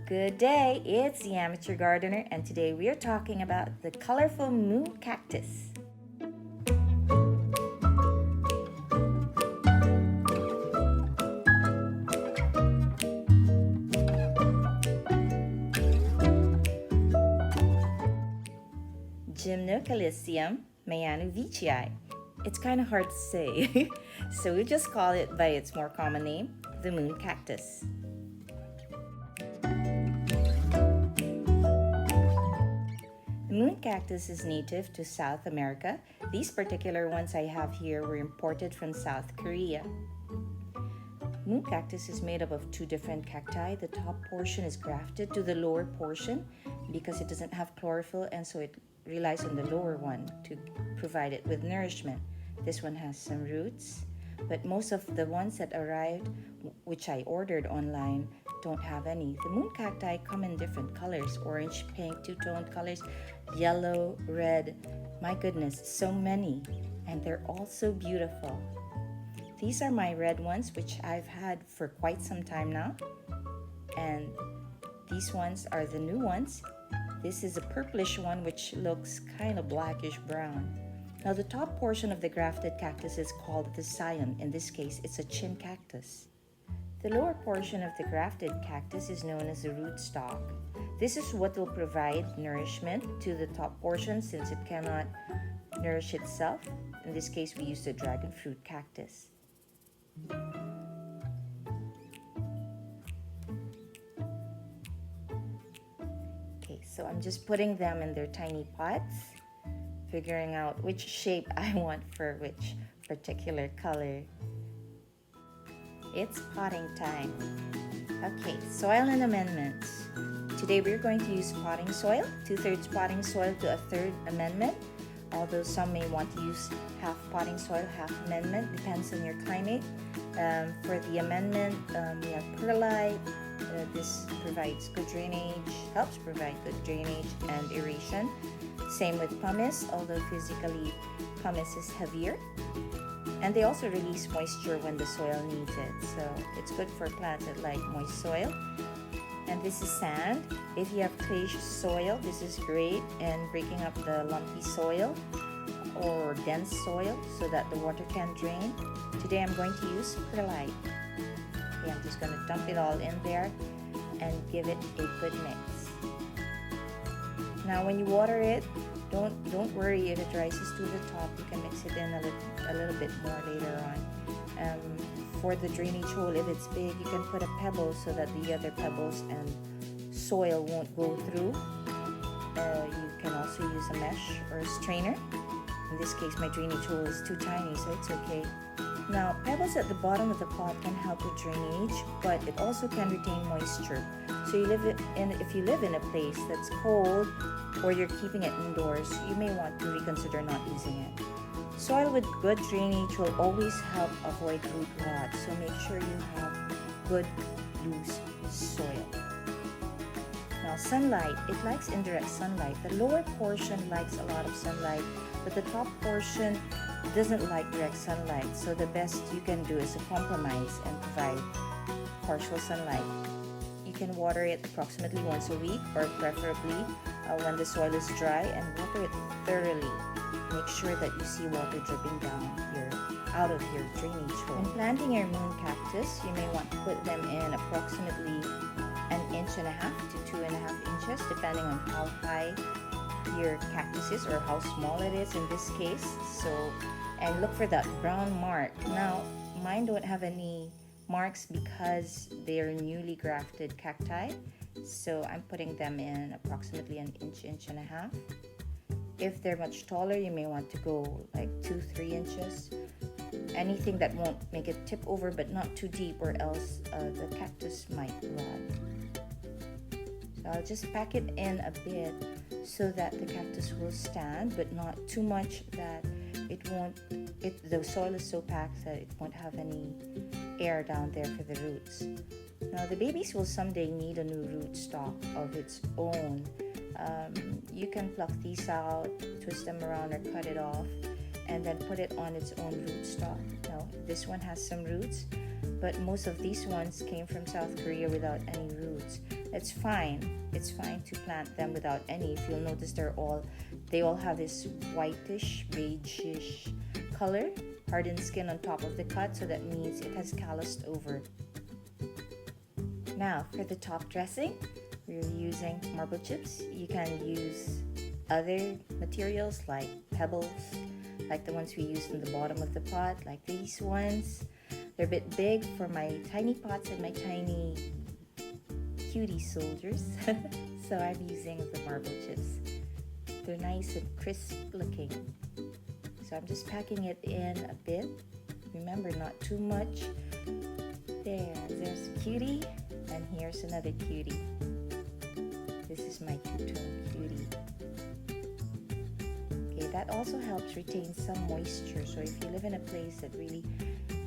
Good day, it's the Amateur Gardener, and today we are talking about the colorful moon cactus. Gymnocalcium mayanovicii. It's kind of hard to say, so we just call it by its more common name, the moon cactus. The moon cactus is native to South America. These particular ones I have here were imported from South Korea. Moon cactus is made up of two different cacti. The top portion is grafted to the lower portion because it doesn't have chlorophyll, and so it relies on the lower one to provide it with nourishment. This one has some roots, but most of the ones that arrived, which I ordered online, don't have any. The moon cacti come in different colors: orange, pink, two-toned colors, yellow, red. My goodness, so many, and they're all so beautiful. These are my red ones, which I've had for quite some time now, and these ones are the new ones. This is a purplish one which looks kind of blackish brown. Now the top portion of the grafted cactus is called the scion. In this case, it's a chin cactus. The lower portion of the grafted cactus is known as the rootstock. This is what will provide nourishment to the top portion since it cannot nourish itself. In this case, we use the dragon fruit cactus. Okay, so I'm just putting them in their tiny pots, figuring out which shape I want for which particular color. It's potting time. Okay, soil and amendments. Today we're going to use potting soil, 2/3 potting soil to 1/3 amendment. Although some may want to use half potting soil, half amendment, depends on your climate. For the amendment, we have perlite. This provides good drainage, helps provide good drainage and aeration. Same with pumice, although physically pumice is heavier. And they also release moisture when the soil needs it. So it's good for plants that like moist soil. And this is sand. If you have clay soil, this is great in breaking up the lumpy soil or dense soil so that the water can drain. Today I'm going to use perlite. Okay, I'm just going to dump it all in there and give it a good mix. Now when you water it, don't worry if it rises to the top. You can mix it in a little bit more later on. For the drainage hole, if it's big, you can put a pebble so that the other pebbles and soil won't go through. You can also use a mesh or a strainer. In this case, my drainage hole is too tiny, so it's okay. Now, pebbles at the bottom of the pot can help with drainage, but it also can retain moisture. So if you live in a place that's cold or you're keeping it indoors, you may want to reconsider not using it. Soil with good drainage will always help avoid root rot, so make sure you have good, loose soil. Now, sunlight, it likes indirect sunlight. The lower portion likes a lot of sunlight, but the top portion doesn't like direct sunlight, so the best you can do is to compromise and provide partial sunlight. You can water it approximately once a week, or preferably when the soil is dry, and water it thoroughly. Make sure that you see water dripping down out of your drainage hole. When planting your moon cactus, you may want to put them in approximately 1.5 to 2.5 inches, depending on how high your cactus is or how small it is in this case. And look for that brown mark. Now, mine don't have any marks because they are newly grafted cacti, so I'm putting them in approximately 1 inch, 1.5 inches. If they're much taller, you may want to go like 2-3 inches. Anything that won't make it tip over, but not too deep, or else the cactus might rot. So I'll just pack it in a bit so that the cactus will stand, but not too much that the soil is so packed that it won't have any air down there for the roots. Now the babies will someday need a new rootstock of its own. You can pluck these out, twist them around or cut it off, and then put it on its own rootstock. Now this one has some roots, but most of these ones came from South Korea without any roots. It's fine. It's fine to plant them without any. If you'll notice, they all have this whitish, beigeish color, hardened skin on top of the cut, so that means it has calloused over. Now, for the top dressing, we're using marble chips. You can use other materials like pebbles, like the ones we used in the bottom of the pot, like these ones. They're a bit big for my tiny pots and my tiny cutie soldiers. So I'm using the marble chips. They're nice and crisp looking. So I'm just packing it in a bit. Remember, not too much. There's a cutie, and here's another cutie. This is my two-tone cutie. Okay, that also helps retain some moisture. So if you live in a place that really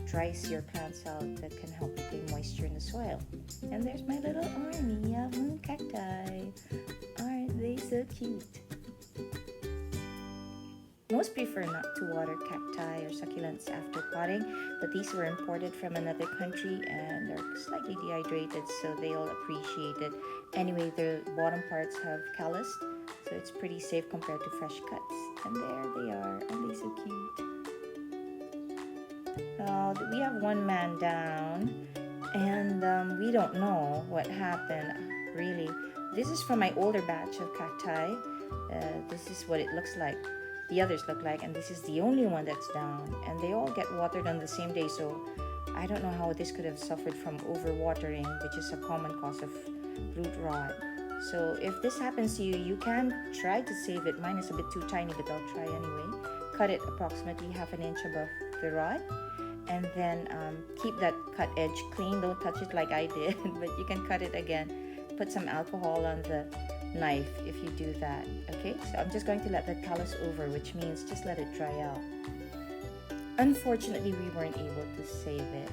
dries your plants out, that can help retain moisture in the soil. And there's my little army of cacti. Aren't they so cute? Most prefer not to water cacti or succulents after potting, but these were imported from another country and they're slightly dehydrated, so they'll appreciate it. Anyway, their bottom parts have calloused, so it's pretty safe compared to fresh cuts. And there they are. Aren't they so cute? We have one man down, and we don't know what happened, really. This is from my older batch of cacti. This is what it looks like. The others look like, and this is the only one that's down, and they all get watered on the same day, so I don't know how this could have suffered from overwatering, which is a common cause of root rot. So if this happens to you, you can try to save it. Mine is a bit too tiny, but I'll try anyway. Cut it approximately ½ inch above the rod, and then keep that cut edge clean. Don't touch it like I did, but you can cut it again. Put some alcohol on the knife if you do that. Okay, so I'm just going to let that callus over, which means just let it dry out. Unfortunately, we weren't able to save it,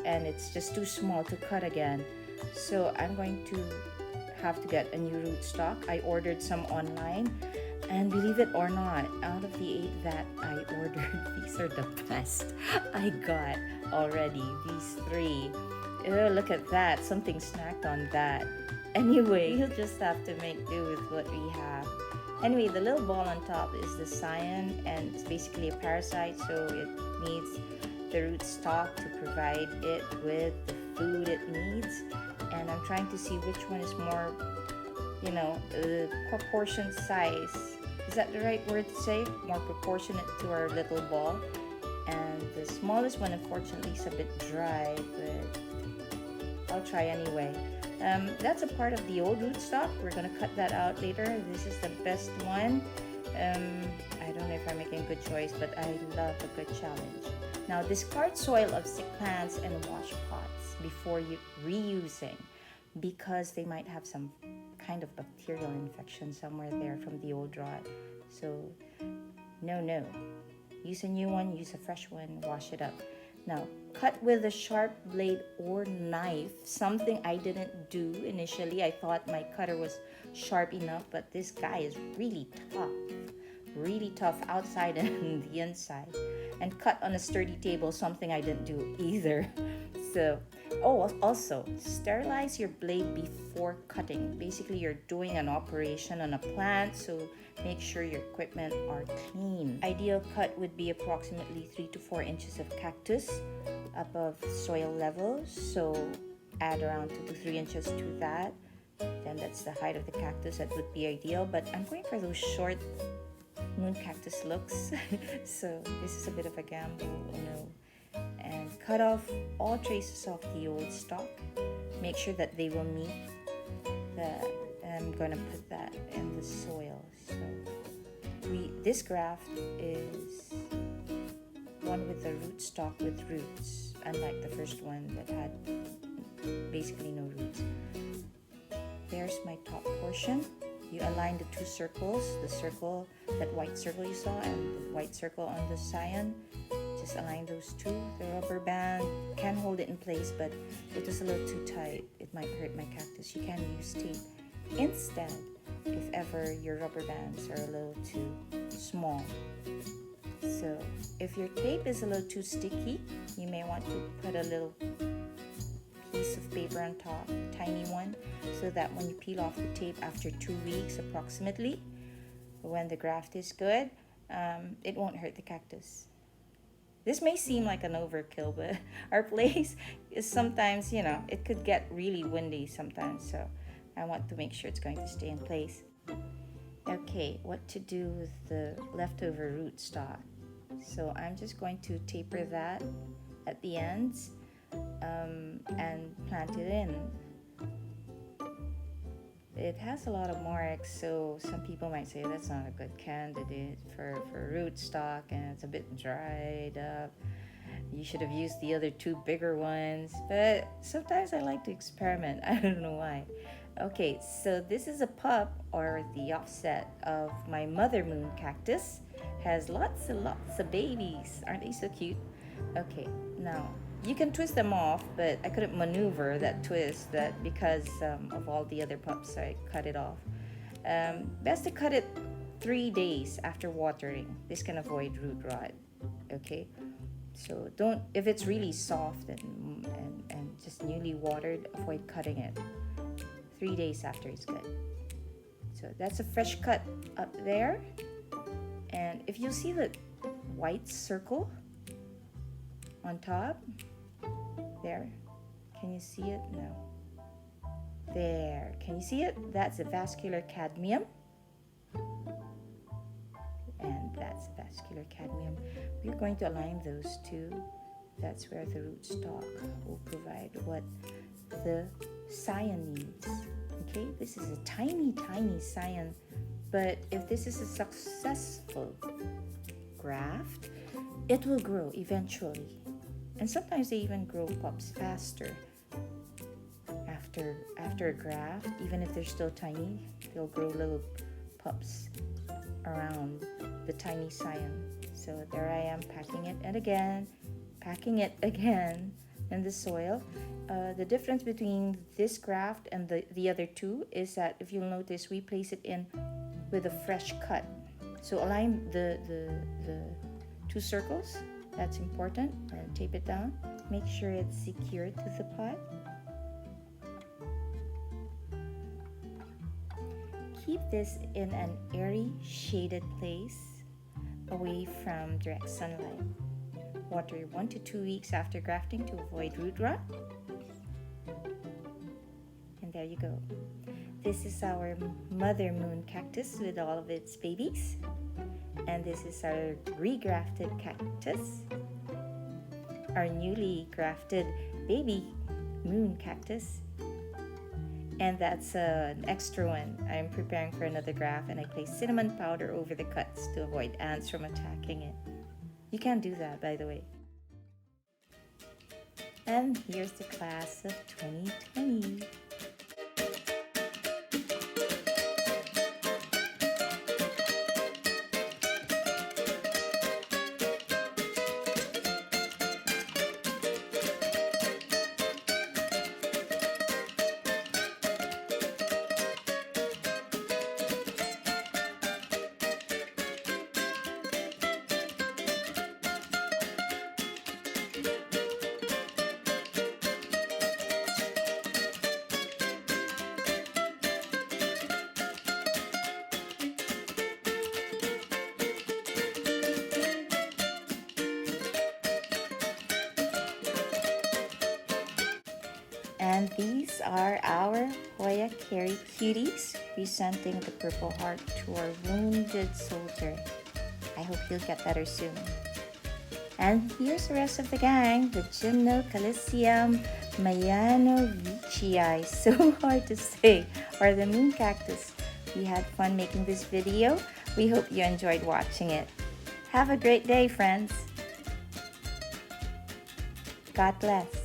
and it's just too small to cut again, so I'm going to have to get a new rootstock. I ordered some online, and believe it or not, out of the 8 that I ordered, these are the best I got already. These 3. Oh, look at that, something snacked on that. Anyway, you'll just have to make do with what we have. Anyway, the little ball on top is the cyan, and it's basically a parasite, so it needs the rootstock to provide it with the food it needs. And I'm trying to see which one is more, proportion size. Is that the right word to say? More proportionate to our little ball. And the smallest one, unfortunately, is a bit dry, but I'll try anyway. That's a part of the old rootstock. We're going to cut that out later. This is the best one. I don't know if I'm making a good choice, but I love a good challenge. Now, discard soil of sick plants and wash pots before reusing, because they might have some kind of bacterial infection somewhere there from the old rot. So, no. Use a new one, use a fresh one, wash it up. Now, cut with a sharp blade or knife, something I didn't do initially. I thought my cutter was sharp enough, but this guy is really tough outside and the inside. And cut on a sturdy table, something I didn't do either. So, also, sterilize your blade before cutting. Basically, you're doing an operation on a plant, so make sure your equipment are clean. Ideal cut would be approximately 3 to 4 inches of cactus above soil level. So add around 2 to 3 inches to that. Then that's the height of the cactus. That would be ideal. But I'm going for those short moon cactus looks. So this is a bit of a gamble, And cut off all traces of the old stalk. Make sure that they will meet I'm going to put that in the soil. So this graft is one with the rootstock with roots, unlike the first one that had basically no roots. There's my top portion. You align the 2 circles, that white circle you saw, and the white circle on the cyan. Just align those 2. The rubber band can hold it in place, but it was a little too tight. It might hurt my cactus. You can use tape instead if ever your rubber bands are a little too small. So if your tape is a little too sticky, you may want to put a little piece of paper on top, tiny one, so that when you peel off the tape after 2 weeks approximately, when the graft is good, it won't hurt the cactus. This may seem like an overkill, but our place is sometimes, it could get really windy sometimes, so I want to make sure it's going to stay in place. Okay, what to do with the leftover root stock? So I'm just going to taper that at the ends and plant it in. It has a lot of morex, so some people might say that's not a good candidate for rootstock, and it's a bit dried up. You should have used the other 2 bigger ones, but sometimes I like to experiment. I don't know why. Okay, so this is a pup, or the offset of my mother moon cactus. Has lots and lots of babies. Aren't they so cute? Okay, now you can twist them off, but I couldn't maneuver that twist because of all the other pups. I cut it off. Best to cut it 3 days after watering. This can avoid root rot. Okay, so don't, if it's really soft and just newly watered, avoid cutting it 3 days after it's good. So that's a fresh cut up there. And if you see the white circle on top, there, can you see it? No. There, can you see it? That's a vascular cadmium. And that's vascular cadmium. We're going to align those two. That's where the rootstock will provide what the cyan needs. Okay, this is a tiny, tiny cyan. But if this is a successful graft, it will grow eventually. And sometimes they even grow pups faster. After a graft, even if they're still tiny, they'll grow little pups around the tiny cyan. So there I am, packing it again in the soil. The difference between this graft and the other 2 is that, if you'll notice, we place it in with a fresh cut. So align the 2 circles. That's important. And tape it down. Make sure it's secured to the pot. Keep this in an airy, shaded place away from direct sunlight. Water 1 to 2 weeks after grafting to avoid root rot. And there you go. This is our mother moon cactus with all of its babies. And this is our regrafted cactus, our newly grafted baby moon cactus. And that's an extra one. I'm preparing for another graft, and I place cinnamon powder over the cuts to avoid ants from attacking it. You can do that, by the way. And here's the class of 2020. And these are our Hoya Carry cuties, presenting the Purple Heart to our wounded soldier. I hope he'll get better soon. And here's the rest of the gang, the Gymnocalicium mayanovicii, so hard to say, or the moon cactus. We had fun making this video. We hope you enjoyed watching it. Have a great day, friends. God bless.